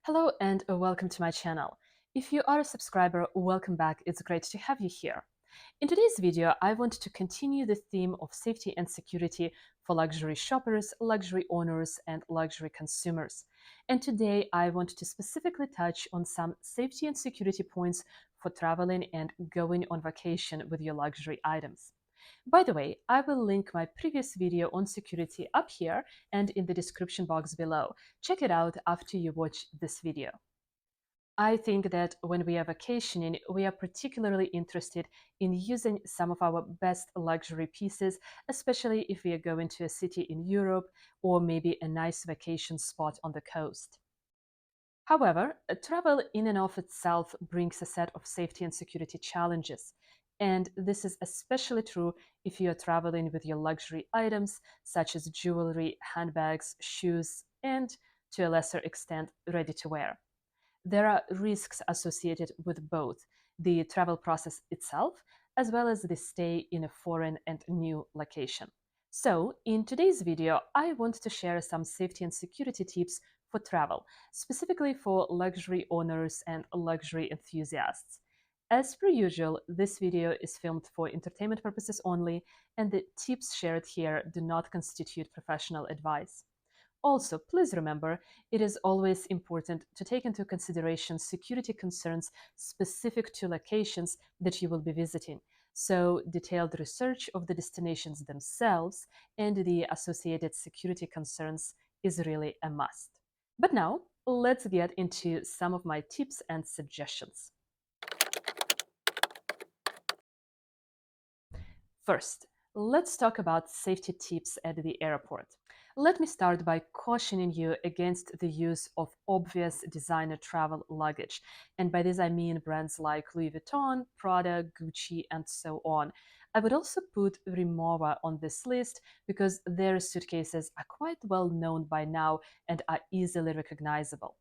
Hello and welcome to my channel. If you are a subscriber, welcome back. It's great to have you here. In today's video, I want to continue the theme of safety and security for luxury shoppers, luxury owners, and luxury consumers. And today, I want to specifically touch on some safety and security points for traveling and going on vacation with your luxury items. By the way, I will link my previous video on security up here and in the description box below. Check it out after you watch this video. I think that when we are vacationing, we are particularly interested in using some of our best luxury pieces, especially if we are going to a city in Europe or maybe a nice vacation spot on the coast. However, travel in and of itself brings a set of safety and security challenges. And this is especially true if you are traveling with your luxury items such as jewelry, handbags, shoes, and to a lesser extent, ready to wear. There are risks associated with both the travel process itself as well as the stay in a foreign and new location. So, in today's video, I want to share some safety and security tips for travel, specifically for luxury owners and luxury enthusiasts. As per usual, this video is filmed for entertainment purposes only, and the tips shared here do not constitute professional advice. Also, please remember, it is always important to take into consideration security concerns specific to locations that you will be visiting. So, detailed research of the destinations themselves and the associated security concerns is really a must. But now, let's get into some of my tips and suggestions. First, let's talk about safety tips at the airport. Let me start by cautioning you against the use of obvious designer travel luggage. And by this I mean brands like Louis Vuitton, Prada, Gucci, and so on. I would also put Rimowa on this list because their suitcases are quite well known by now and are easily recognizable.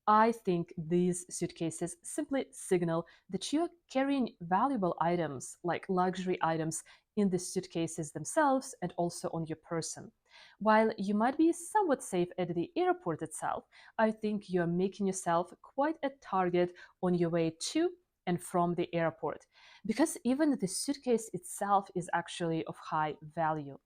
I think these suitcases simply signal that you're carrying valuable items, like luxury items, in the suitcases themselves and also on your person. While you might be somewhat safe at the airport itself, I think you're making yourself quite a target on your way to and from the airport, because even the suitcase itself is actually of high value.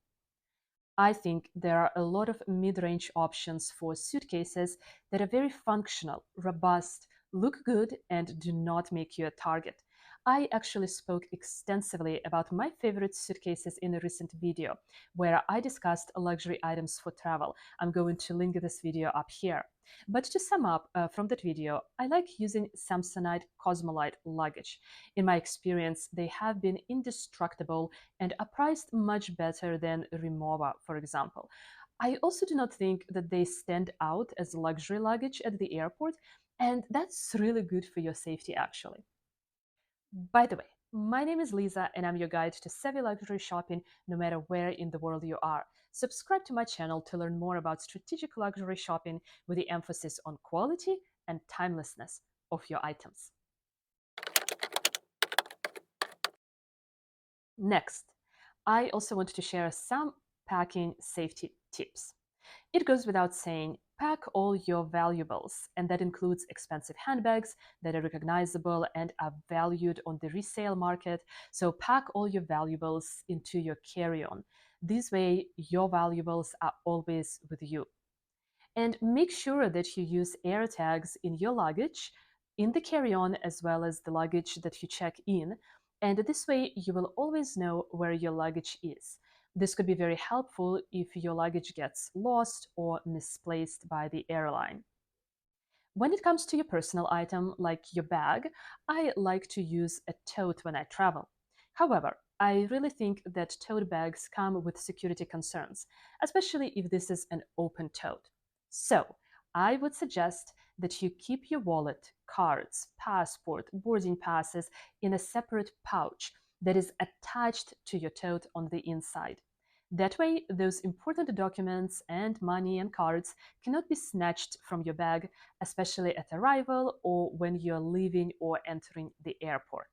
I think there are a lot of mid range options for suitcases that are very functional, robust, look good, and do not make you a target. I actually spoke extensively about my favorite suitcases in a recent video where I discussed luxury items for travel. I'm going to link this video up here. But to sum up from that video, I like using SAMSONITE Cosmolite luggage. In my experience, they have been indestructible and are priced much better than Rimowa, for example. I also do not think that they stand out as luxury luggage at the airport, and that's really good for your safety, actually. By the way, my name is Lisa, and I'm your guide to savvy luxury shopping no matter where in the world you are. Subscribe to my channel to learn more about strategic luxury shopping with the emphasis on quality and timelessness of your items. Next, I also want to share some packing safety tips. It goes without saying, pack all your valuables, and that includes expensive handbags that are recognizable and are valued on the resale market. So pack all your valuables into your carry-on. This way, your valuables are always with you. And make sure that you use air tags in your luggage, in the carry-on, as well as the luggage that you check in. And this way, you will always know where your luggage is. This could be very helpful if your luggage gets lost or misplaced by the airline. When it comes to your personal item, like your bag, I like to use a tote when I travel. However, I really think that tote bags come with security concerns, especially if this is an open tote. So, I would suggest that you keep your wallet, cards, passport, boarding passes in a separate pouch that is attached to your tote on the inside. That way, those important documents and money and cards cannot be snatched from your bag, especially at arrival or when you're leaving or entering the airport.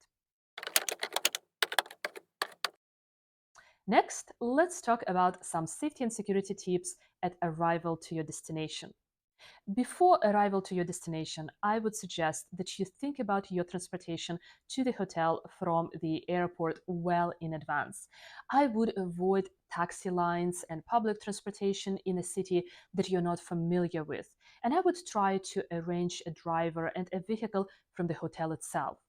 Next, let's talk about some safety and security tips at arrival to your destination. Before arrival to your destination, I would suggest that you think about your transportation to the hotel from the airport well in advance. I would avoid taxi lines and public transportation in a city that you're not familiar with, and I would try to arrange a driver and a vehicle from the hotel itself.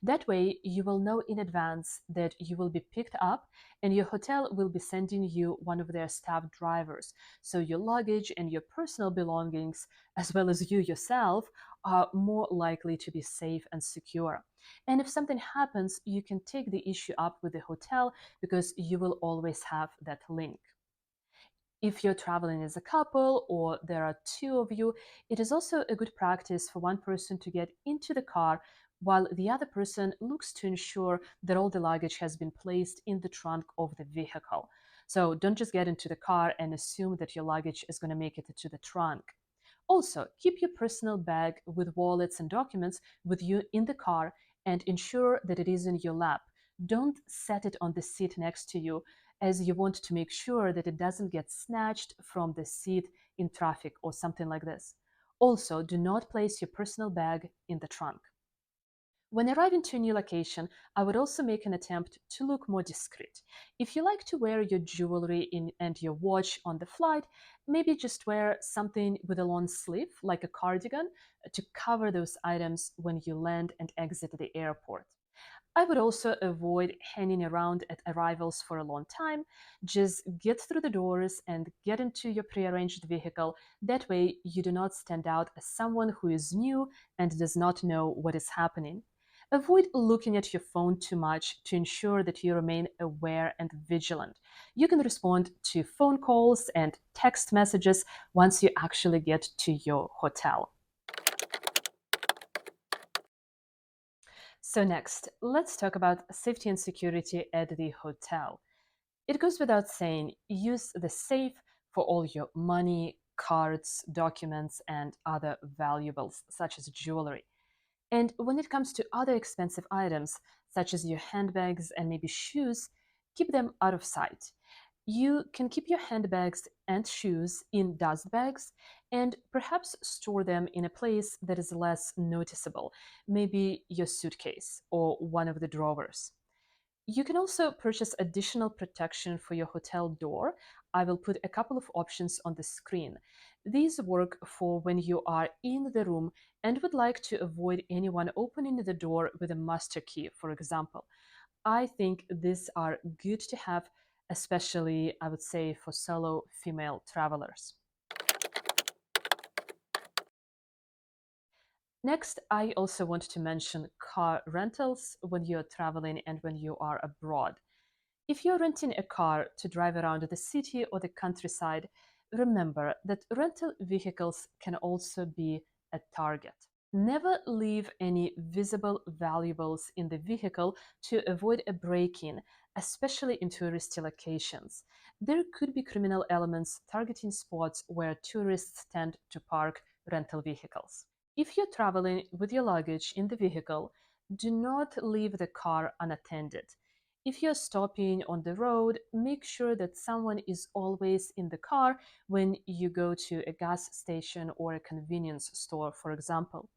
That way, you will know in advance that you will be picked up, and your hotel will be sending you one of their staff drivers. So your luggage and your personal belongings, as well as you yourself, are more likely to be safe and secure. And if something happens, you can take the issue up with the hotel because you will always have that link. If you're traveling as a couple or there are two of you, it is also a good practice for one person to get into the car while the other person looks to ensure that all the luggage has been placed in the trunk of the vehicle. So don't just get into the car and assume that your luggage is going to make it to the trunk. Also, keep your personal bag with wallets and documents with you in the car and ensure that it is in your lap. Don't set it on the seat next to you, as you want to make sure that it doesn't get snatched from the seat in traffic or something like this. Also, do not place your personal bag in the trunk. When arriving to a new location, I would also make an attempt to look more discreet. If you like to wear your jewelry and your watch on the flight, maybe just wear something with a long sleeve, like a cardigan, to cover those items when you land and exit the airport. I would also avoid hanging around at arrivals for a long time. Just get through the doors and get into your prearranged vehicle. That way, you do not stand out as someone who is new and does not know what is happening. Avoid looking at your phone too much to ensure that you remain aware and vigilant. You can respond to phone calls and text messages once you actually get to your hotel. So, next, let's talk about safety and security at the hotel. It goes without saying, use the safe for all your money, cards, documents, and other valuables, such as jewelry. And when it comes to other expensive items, such as your handbags and maybe shoes, keep them out of sight. You can keep your handbags and shoes in dust bags and perhaps store them in a place that is less noticeable, maybe your suitcase or one of the drawers. You can also purchase additional protection for your hotel door. I will put a couple of options on the screen. These work for when you are in the room and would like to avoid anyone opening the door with a master key, for example. I think these are good to have, especially, I would say, for solo female travelers. Next, I also want to mention car rentals when you're traveling and when you are abroad. If you're renting a car to drive around the city or the countryside, remember that rental vehicles can also be a target. Never leave any visible valuables in the vehicle to avoid a break in, especially in touristy locations. There could be criminal elements targeting spots where tourists tend to park rental vehicles. If you're traveling with your luggage in the vehicle, do not leave the car unattended. If you're stopping on the road, make sure that someone is always in the car when you go to a gas station or a convenience store, for example.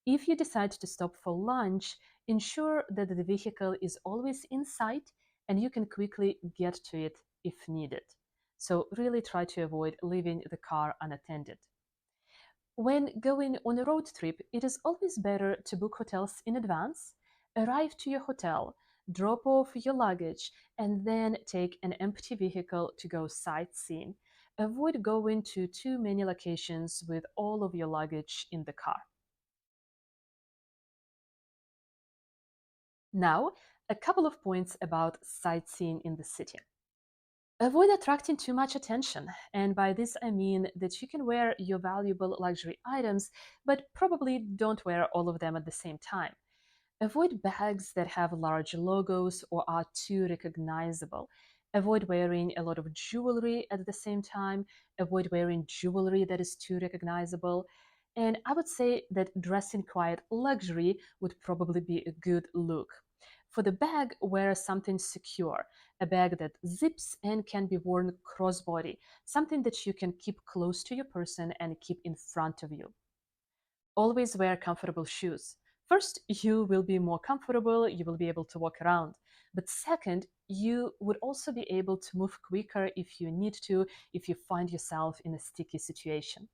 If you decide to stop for lunch, ensure that the vehicle is always in sight and you can quickly get to it if needed. So, really try to avoid leaving the car unattended. When going on a road trip, it is always better to book hotels in advance, arrive to your hotel, drop off your luggage, and then take an empty vehicle to go sightseeing. Avoid going to too many locations with all of your luggage in the car. Now, a couple of points about sightseeing in the city. Avoid attracting too much attention, and by this I mean that you can wear your valuable luxury items, but probably don't wear all of them at the same time. Avoid bags that have large logos or are too recognizable. Avoid wearing a lot of jewelry at the same time. Avoid wearing jewelry that is too recognizable. And I would say that dressing quiet luxury would probably be a good look. For the bag, wear something secure, a bag that zips and can be worn crossbody, something that you can keep close to your person and keep in front of you. Always wear comfortable shoes. First, you will be more comfortable, you will be able to walk around. But second, you would also be able to move quicker if you need to, if you find yourself in a sticky situation.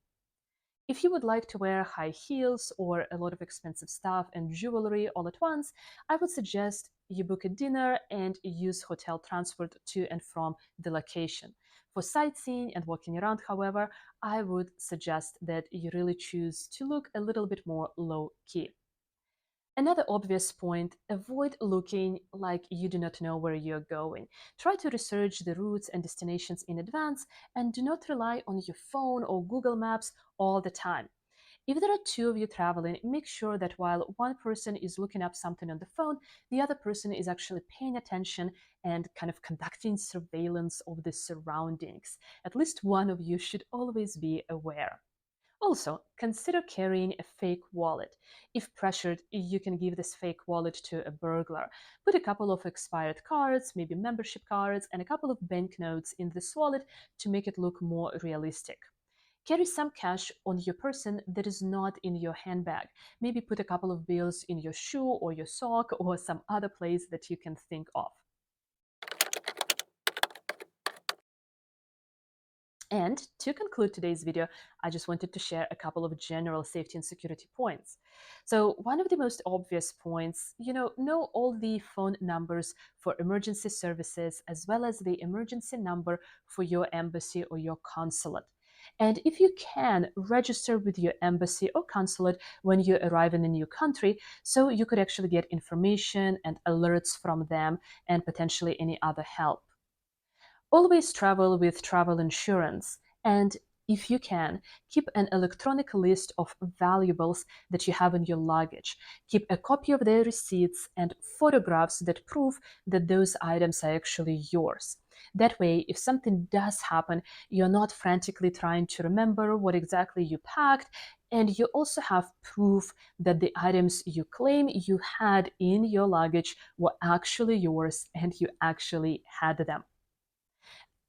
If you would like to wear high heels or a lot of expensive stuff and jewelry all at once, I would suggest you book a dinner and use hotel transport to and from the location. For sightseeing and walking around, however, I would suggest that you really choose to look a little bit more low key. Another obvious point, avoid looking like you do not know where you're going. Try to research the routes and destinations in advance and do not rely on your phone or Google Maps all the time. If there are two of you traveling, make sure that while one person is looking up something on the phone, the other person is actually paying attention and kind of conducting surveillance of the surroundings. At least one of you should always be aware. Also, consider carrying a fake wallet. If pressured, you can give this fake wallet to a burglar. Put a couple of expired cards, maybe membership cards, and a couple of banknotes in this wallet to make it look more realistic. Carry some cash on your person that is not in your handbag. Maybe put a couple of bills in your shoe or your sock or some other place that you can think of. And to conclude today's video, I just wanted to share a couple of general safety and security points. So one of the most obvious points, know all the phone numbers for emergency services as well as the emergency number for your embassy or your consulate. And if you can, register with your embassy or consulate when you arrive in a new country so you could actually get information and alerts from them and potentially any other help. Always travel with travel insurance, and if you can, keep an electronic list of valuables that you have in your luggage. Keep a copy of their receipts and photographs that prove that those items are actually yours. That way, if something does happen, you're not frantically trying to remember what exactly you packed, and you also have proof that the items you claim you had in your luggage were actually yours and you actually had them.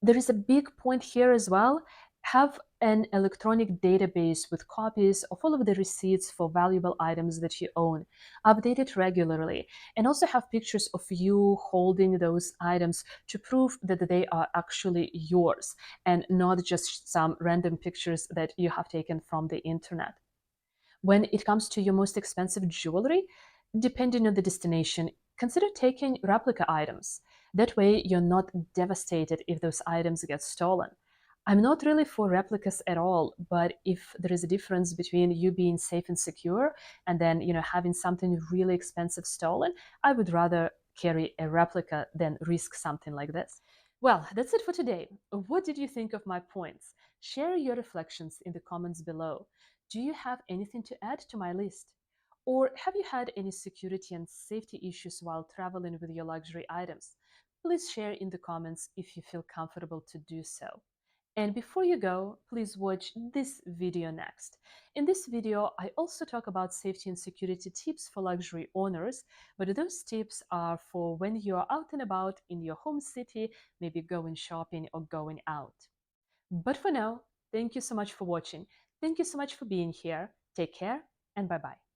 There is a big point here as well. Have an electronic database with copies of all of the receipts for valuable items that you own. Update it regularly and also have pictures of you holding those items to prove that they are actually yours and not just some random pictures that you have taken from the internet. When it comes to your most expensive jewelry, depending on the destination, consider taking replica items. That way, you're not devastated if those items get stolen. I'm not really for replicas at all, but if there is a difference between you being safe and secure and then, having something really expensive stolen, I would rather carry a replica than risk something like this. Well, that's it for today. What did you think of my points? Share your reflections in the comments below. Do you have anything to add to my list? Or have you had any security and safety issues while traveling with your luxury items? Please share in the comments if you feel comfortable to do so. And before you go, please watch this video next. In this video, I also talk about safety and security tips for luxury owners, but those tips are for when you are out and about in your home city, maybe going shopping or going out. But for now, thank you so much for watching. Thank you so much for being here. Take care and bye-bye.